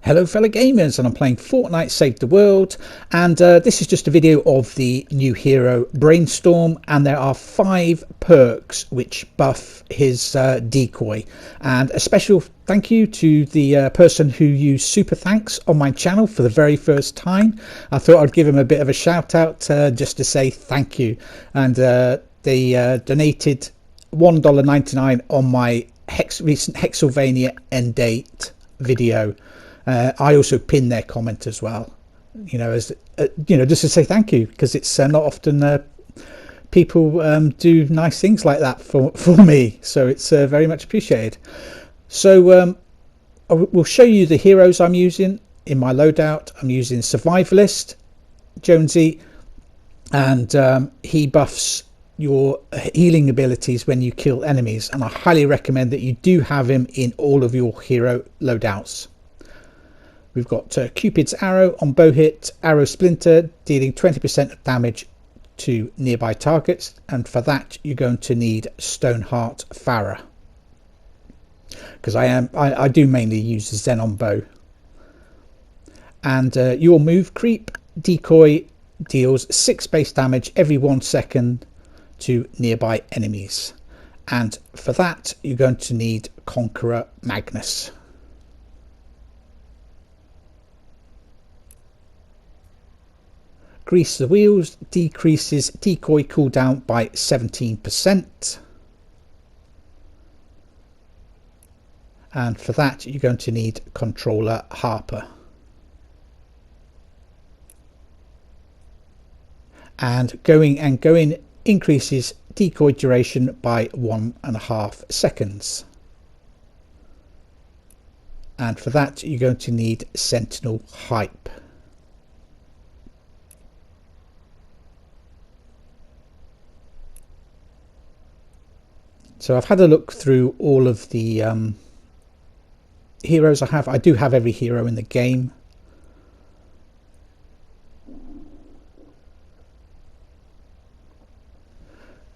Hello fellow gamers, and I'm playing Fortnite Save the World, and this is just a video of the new hero Brainstorm, and there are 5 perks which buff his decoy. And a special thank you to the person who used super thanks on my channel for the very first time. I thought I'd give him a bit of a shout out just to say thank you, and they donated $1.99 on my recent Hexylvania end date video. I also pinned their comment as well, as just to say thank you, because it's not often people do nice things like that for me, so it's very much appreciated. So we'll show you the heroes I'm using in my loadout. I'm using Survivalist Jonesy, and he buffs your healing abilities when you kill enemies, and I highly recommend that you do have him in all of your hero loadouts. We've got Cupid's Arrow on bow hit, Arrow Splinter, dealing 20% of damage to nearby targets, and for that you're going to need Stoneheart Farah, because I do mainly use the Xenon bow. And your move Creep Decoy deals 6 base damage every 1 second to nearby enemies, and for that you're going to need Conqueror Magnus. Grease the Wheels decreases decoy cooldown by 17%, and for that you're going to need Controller Harper. And Going increases decoy duration by 1.5 seconds, and for that you're going to need Sentinel Hype. So I've had a look through all of the heroes I have. I do have every hero in the game.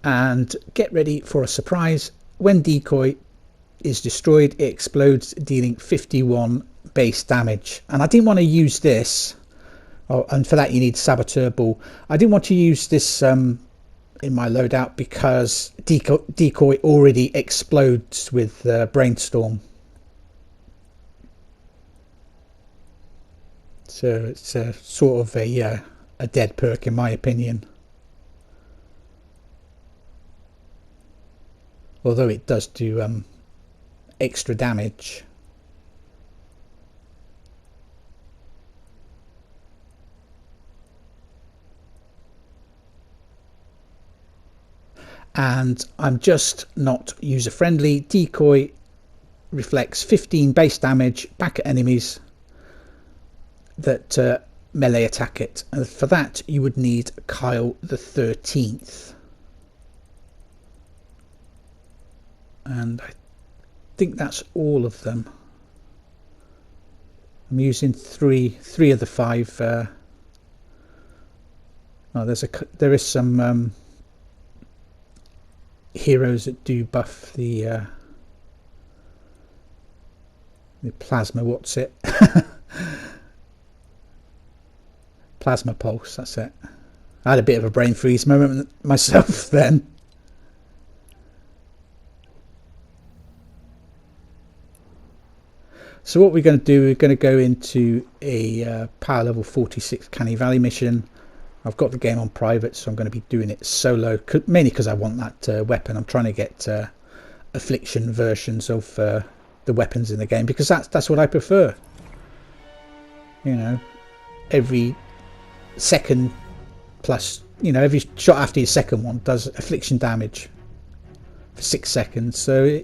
And get ready for a surprise. When decoy is destroyed, it explodes, dealing 51 base damage. And I didn't want to use this. Oh, and for that you need Saboteur Ball. I didn't want to use this in my loadout because decoy already explodes with Brainstorm, so it's a sort of a dead perk in my opinion, although it does do extra damage. And I'm just not user friendly. Decoy reflects 15 base damage back at enemies that melee attack it, and for that you would need Kyle the 13th, and I think that's all of them. I'm using three of the 5. There is some heroes that do buff the plasma, what's it? Plasma pulse, that's it. I had a bit of a brain freeze moment myself then. So what we're going to do, we're going to go into a power level 46 Canny Valley mission. I've got the game on private, so I'm going to be doing it solo, mainly because I want that weapon. I'm trying to get affliction versions of the weapons in the game, because that's what I prefer. Every second plus, every shot after your second one does affliction damage for 6 seconds. So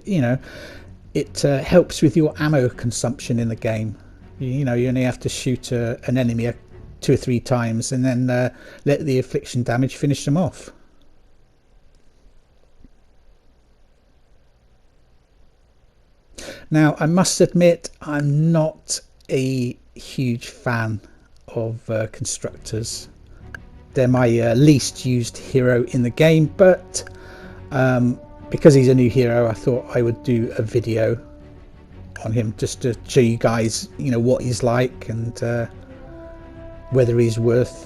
it helps with your ammo consumption in the game. You only have to shoot an enemy 2 or 3 times and then let the affliction damage finish them off. Now I must admit I'm not a huge fan of constructors. They're my least used hero in the game, but because he's a new hero I thought I would do a video on him, just to show you guys, you know, what he's like and whether he's worth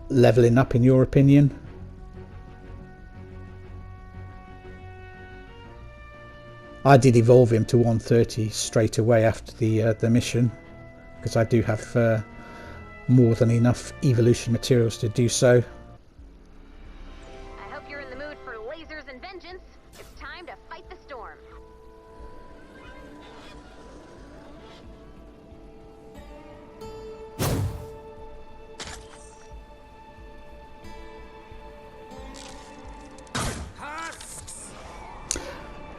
leveling up in your opinion. I did evolve him to 130 straight away after the mission, because I do have more than enough evolution materials to do so. I hope you're in the mood for lasers and vengeance. It's time to fight the storm.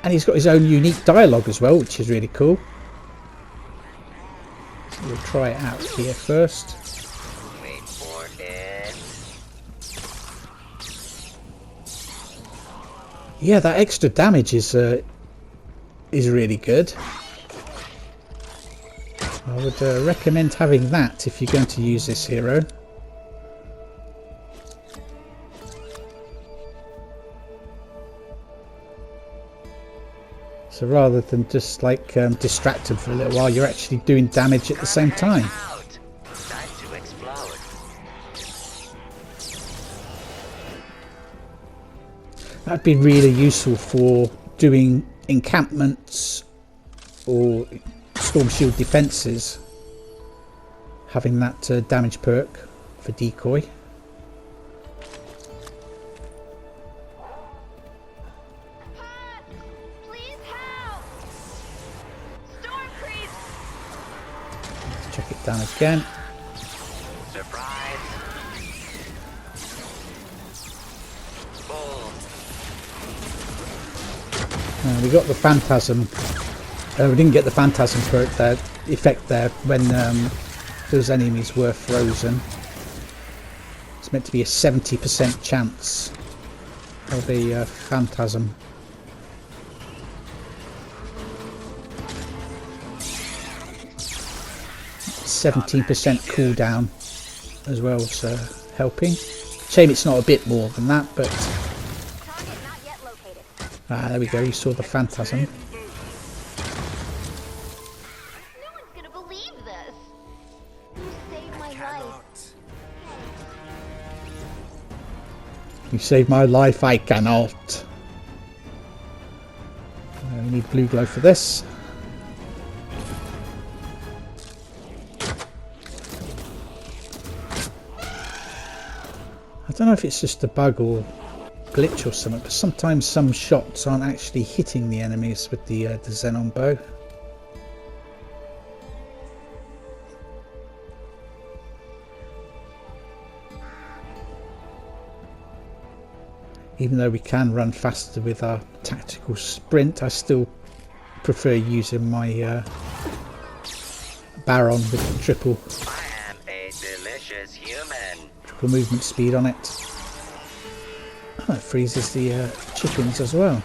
And he's got his own unique dialogue as well, which is really cool. So we'll try it out here first. Wait for it. Yeah, that extra damage is really good. I would recommend having that if you're going to use this hero. So rather than just like distracted for a little while, you're actually doing damage at the same time. Time to explode. That'd be really useful for doing encampments or storm shield defenses, having that damage perk for decoy. Please help! Storm creeps! Check it down again. Surprise. Boom. We got the phantasm. We didn't get the phantasm perk there, effect there when those enemies were frozen. It's meant to be a 70% chance of a phantasm. 17% cooldown as well, so helping. Shame it's not a bit more than that, but Target not yet located. there we go. You saw the phantasm. No one's gonna believe this. You saved my life. You saved my life. I cannot. We need blue glow for this. I don't know if it's just a bug or glitch or something, but sometimes some shots aren't actually hitting the enemies with the Xenon bow. Even though we can run faster with our tactical sprint, I still prefer using my Baron with the triple I am a delicious human. movement speed on it. Oh, it freezes the chickens as well.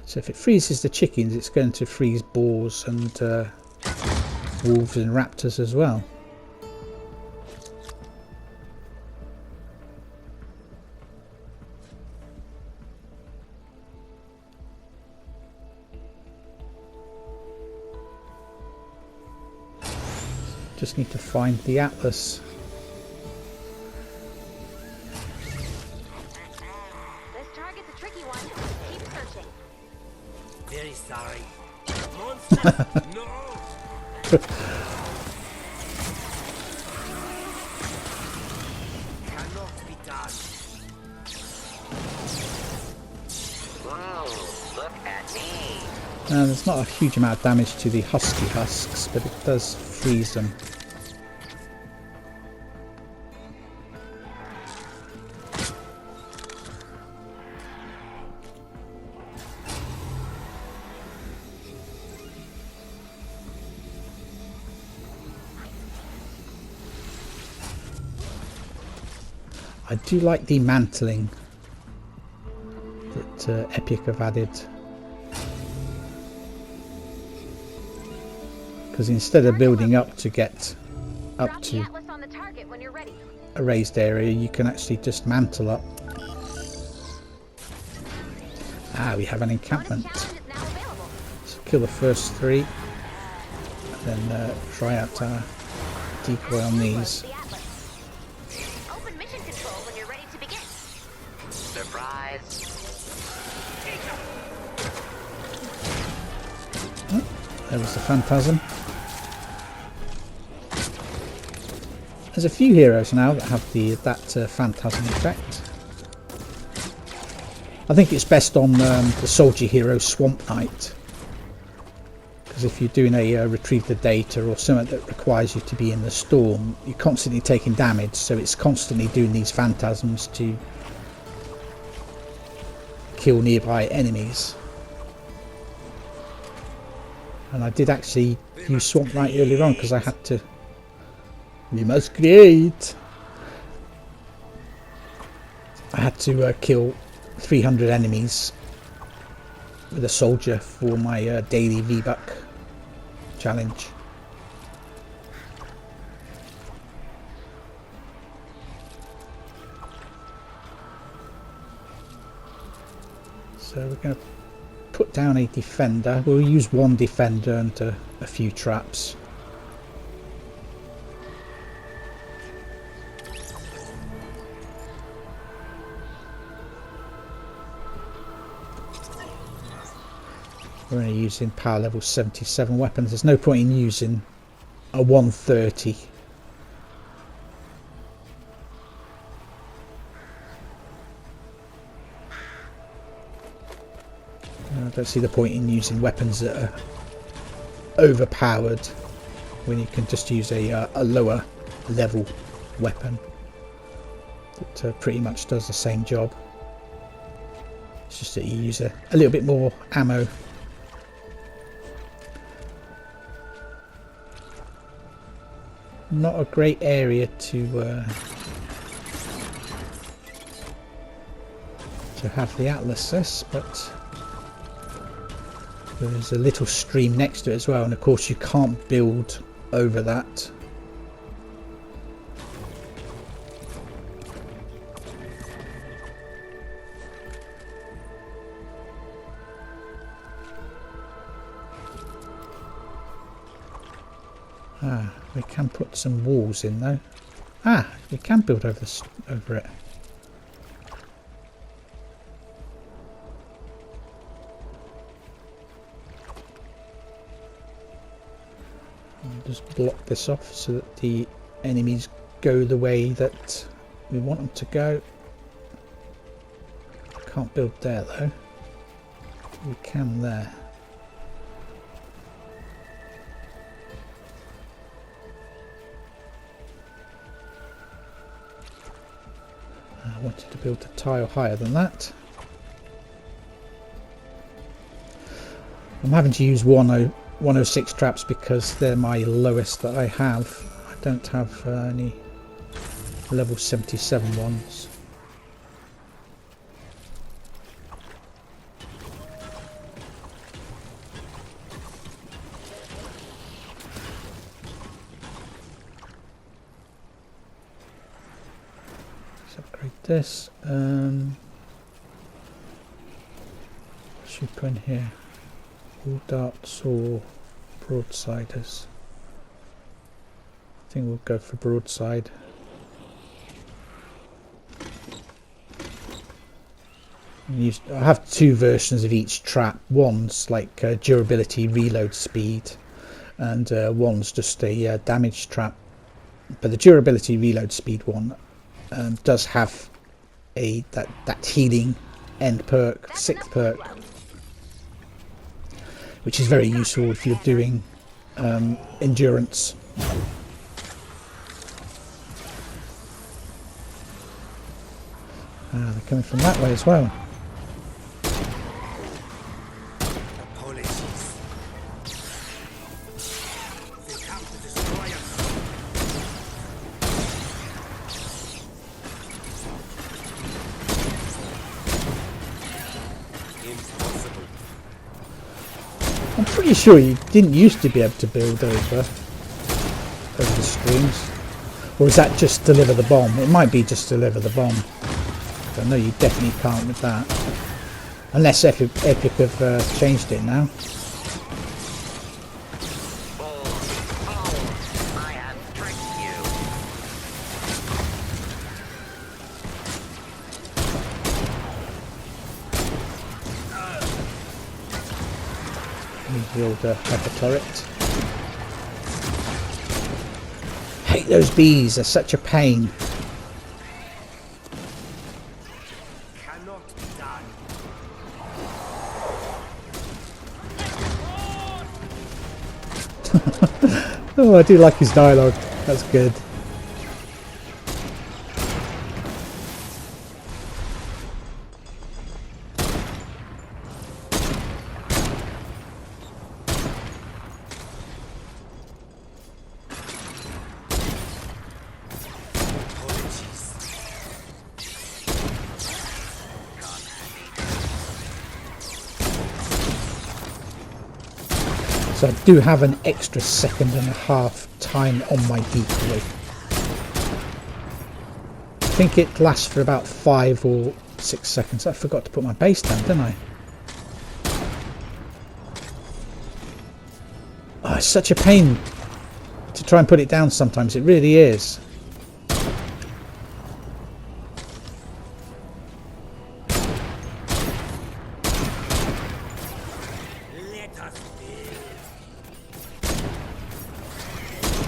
So if it freezes the chickens, it's going to freeze boars and wolves and raptors as well. Just need to find the atlas. This target's a tricky one. Keep searching. Very sorry. Monster! No! Cannot be done. Whoa, look at me. There's not a huge amount of damage to the husky husks, but it does freeze them. I do like the mantling that Epic have added, because instead of building up to get up Drop the to atlas on the target when you're ready. a raised area, you can actually just mantle up. We have an Bonus encampment. challenge is kill the first 3, and then try out our decoy on these. The Atlas. Open mission control when you're ready to begin. Surprise! Oh, there was the phantasm. There's a few heroes now that have that phantasm effect. I think it's best on the soldier hero Swamp Knight, because if you're doing a retrieve the data or something that requires you to be in the storm, you're constantly taking damage, so it's constantly doing these phantasms to kill nearby enemies. And I did actually use Swamp Knight earlier on because I had to. We must create. I had to kill 300 enemies with a soldier for my daily V-Buck challenge. So we're going to put down a defender. We'll use one defender and a few traps. We're only using power level 77 weapons. There's no point in using a 130. I don't see the point in using weapons that are overpowered when you can just use a lower level weapon that pretty much does the same job. It's just that you use a little bit more ammo. Not a great area to have the Atlas this, but there's a little stream next to it as well, and of course you can't build over that. We can put some walls in though. We can build over it. I'll just block this off so that the enemies go the way that we want them to go. Can't build there though. We can there. I wanted to build a tile higher than that. I'm having to use 106 traps because they're my lowest that I have. I don't have any level 77 ones. Upgrade this. Should we put in here? All darts or broadsiders? I think we'll go for broadside. I have two versions of each trap. One's like durability, reload speed, and one's just a damage trap. But the durability, reload speed one does have that healing end perk, 6th perk, which is very useful if you're doing endurance. They're coming from that way as well. Apologies. They come to destroy us. Impossible. I'm pretty sure you didn't used to be able to build over the streams. Or is that just deliver the bomb? It might be just deliver the bomb. I know you definitely can't with that. Unless Epic have changed it now. the old hyper turret. Hate those bees, they're such a pain. Cannot be done. Oh, I do like his dialogue, that's good. So I do have an extra 1.5 time on my decoy. I think it lasts for about 5 or 6 seconds. I forgot to put my base down, didn't I? Oh, it's such a pain to try and put it down sometimes. It really is.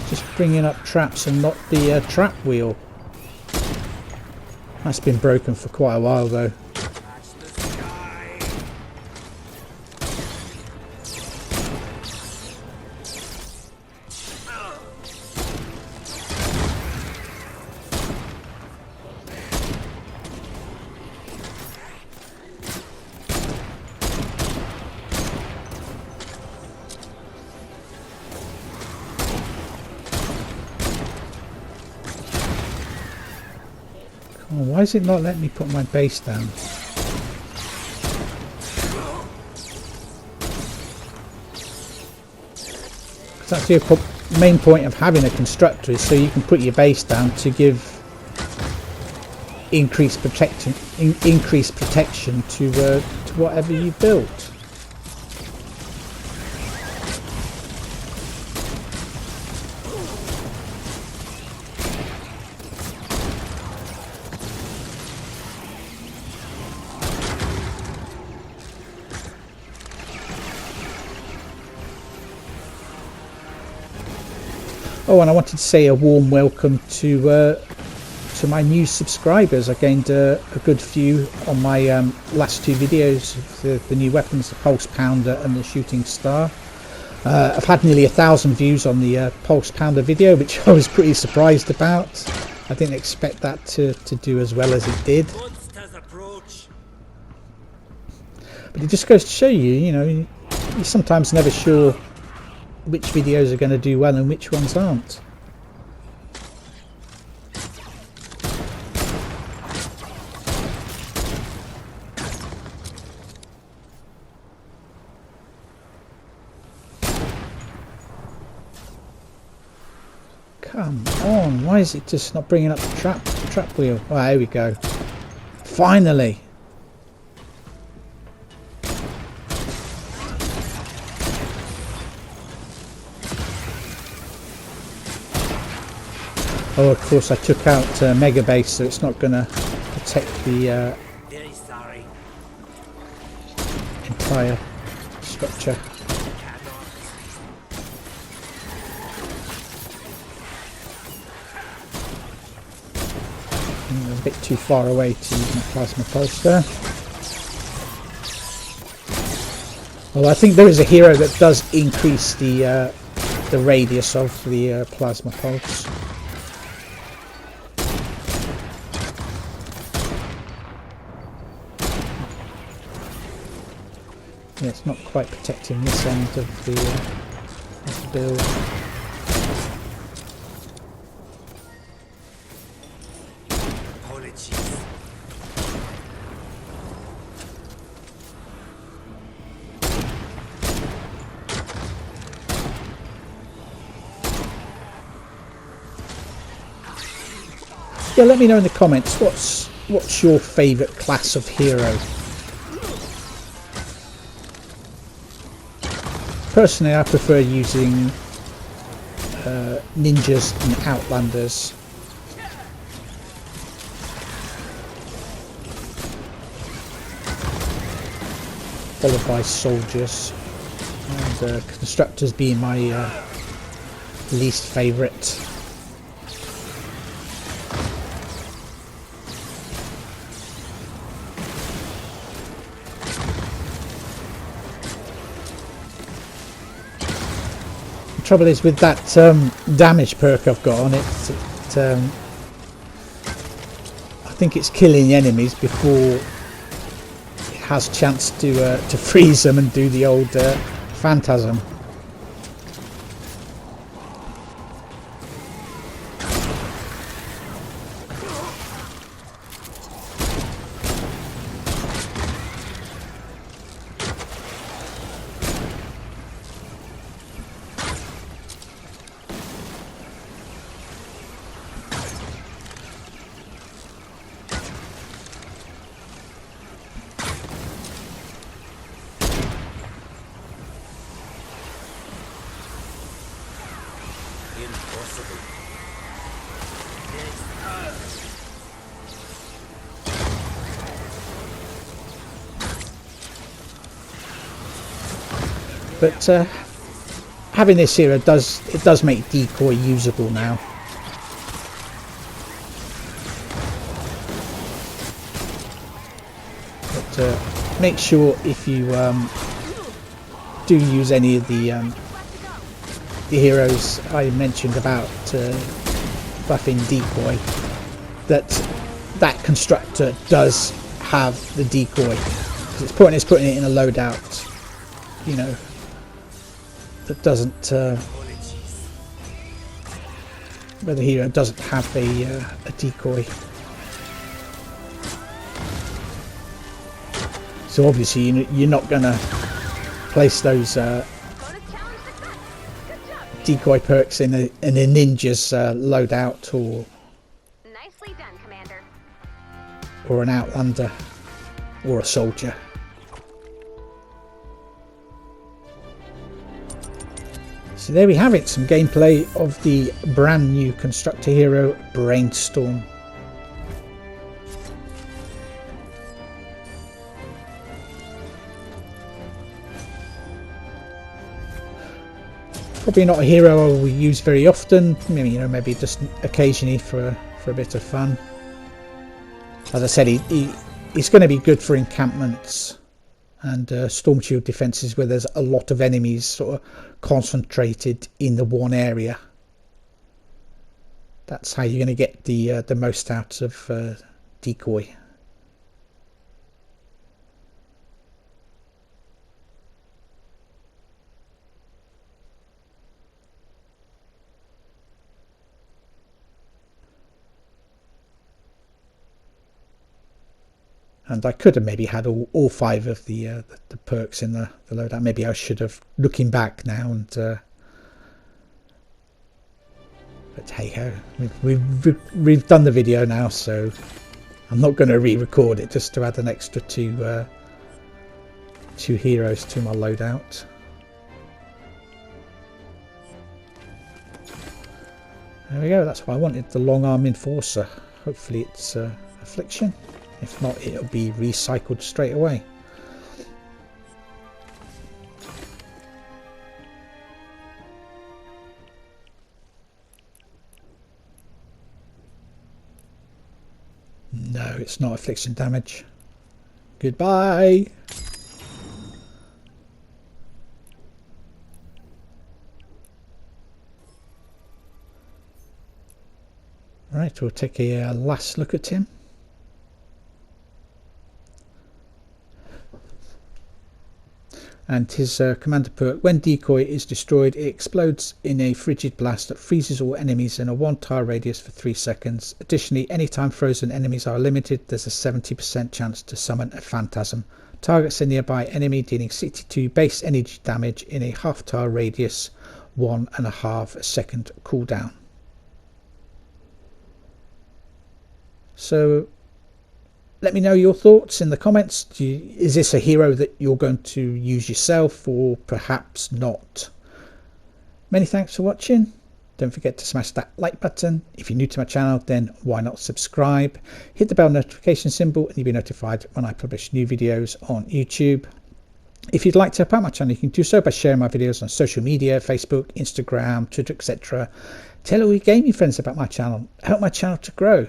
Just bringing up traps and not the trap wheel. That's been broken for quite a while though. Touch the sky. Oh, why is it not letting me put my base down? Because that's the main point of having a constructor, is so you can put your base down to give increased protection to whatever you built. Oh, and I wanted to say a warm welcome to my new subscribers. I gained a good few on my last 2 videos of the new weapons, the Pulse Pounder and the Shooting Star. I've had nearly 1,000 views on the Pulse Pounder video, which I was pretty surprised about. I didn't expect that to do as well as it did. Monsters approach. But it just goes to show you, you know, you're sometimes never sure which videos are going to do well and which ones aren't. Come on, why is it just not bringing up the trap wheel? Oh, there we go. Finally. Oh, of course I took out Mega Base, so it's not going to protect the Very sorry. entire structure. Cannot. I was a bit too far away to use my plasma pulse there. Well, I think there is a hero that does increase the radius of the plasma pulse. Yeah, it's not quite protecting this end of the build. Apologies. Yeah, let me know in the comments what's your favourite class of hero. Personally, I prefer using ninjas and outlanders. Followed by soldiers. and constructors being my least favourite. The trouble is with that damage perk I've got on it, I think it's killing enemies before it has chance to freeze them and do the old phantasm. Impossible. But having this hero does make decoy usable now. But make sure if you do use any of the heroes I mentioned about buffing decoy, that constructor does have the decoy. It's pointless putting it in a loadout, you know, that doesn't where the hero doesn't have a decoy. So obviously you're not going to place those decoy perks in a ninja's loadout Nicely done, Commander. or an outlander or a soldier. So there we have it, some gameplay of the brand new constructor hero Brainstorm. Probably not a hero I will use very often. Maybe, you know, maybe just occasionally for a bit of fun. As I said, he's going to be good for encampments and storm shield defences where there's a lot of enemies sort of concentrated in the one area. That's how you're going to get the most out of decoy. And I could have maybe had all 5 of the perks in the loadout. Maybe I should have, looking back now. And but hey ho, we've done the video now, so I'm not going to re-record it just to add an extra two heroes to my loadout. There we go. That's what I wanted. The long arm enforcer. Hopefully it's affliction. If not, it'll be recycled straight away. No, it's not affliction damage. Goodbye. Right, we'll take a last look at him. And his commander perk, when decoy is destroyed, it explodes in a frigid blast that freezes all enemies in a 1 tile radius for 3 seconds. Additionally, anytime frozen enemies are limited, there's a 70% chance to summon a phantasm. Targets a nearby enemy, dealing 62 base energy damage in a half tile radius, 1.5 second cooldown. So let me know your thoughts in the comments. Is this a hero that you're going to use yourself, or perhaps not? Many thanks for watching. Don't forget to smash that like button. If you're new to my channel, then why not subscribe? Hit the bell notification symbol and you'll be notified when I publish new videos on YouTube. If you'd like to help out my channel, you can do so by sharing my videos on social media, Facebook, Instagram, Twitter, etc. Tell all your gaming friends about my channel. Help my channel to grow.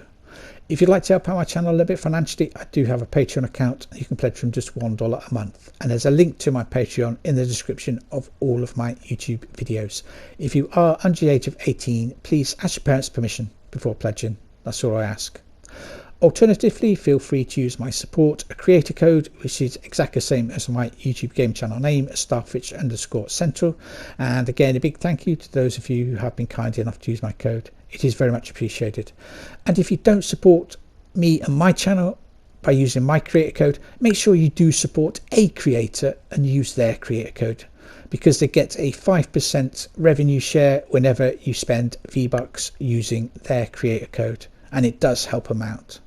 If you'd like to help out my channel a little bit financially, I do have a Patreon account. You can pledge from just $1 a month. And there's a link to my Patreon in the description of all of my YouTube videos. If you are under the age of 18, please ask your parents' permission before pledging. That's all I ask. Alternatively, feel free to use my support creator code, which is exactly the same as my YouTube game channel name, starfish_central. And again, a big thank you to those of you who have been kind enough to use my code. It is very much appreciated. And if you don't support me and my channel by using my creator code, make sure you do support a creator and use their creator code, because they get a 5% revenue share whenever you spend V-Bucks using their creator code, and it does help them out.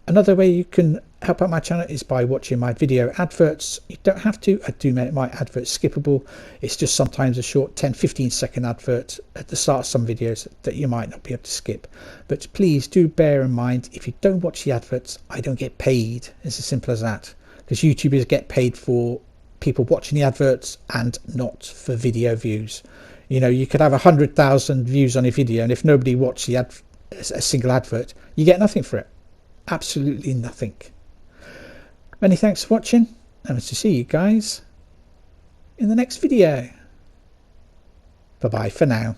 Another way you can help out my channel is by watching my video adverts. You don't have to. I do make my adverts skippable. It's just sometimes a short 10-15 second advert at the start of some videos that you might not be able to skip. But please do bear in mind, if you don't watch the adverts, I don't get paid. It's as simple as that, because YouTubers get paid for people watching the adverts and not for video views. You know, you could have 100,000 views on a video, and if nobody watched a single advert, you get nothing for it. Absolutely nothing. Many thanks for watching, and to see you guys in the next video. Bye bye for now.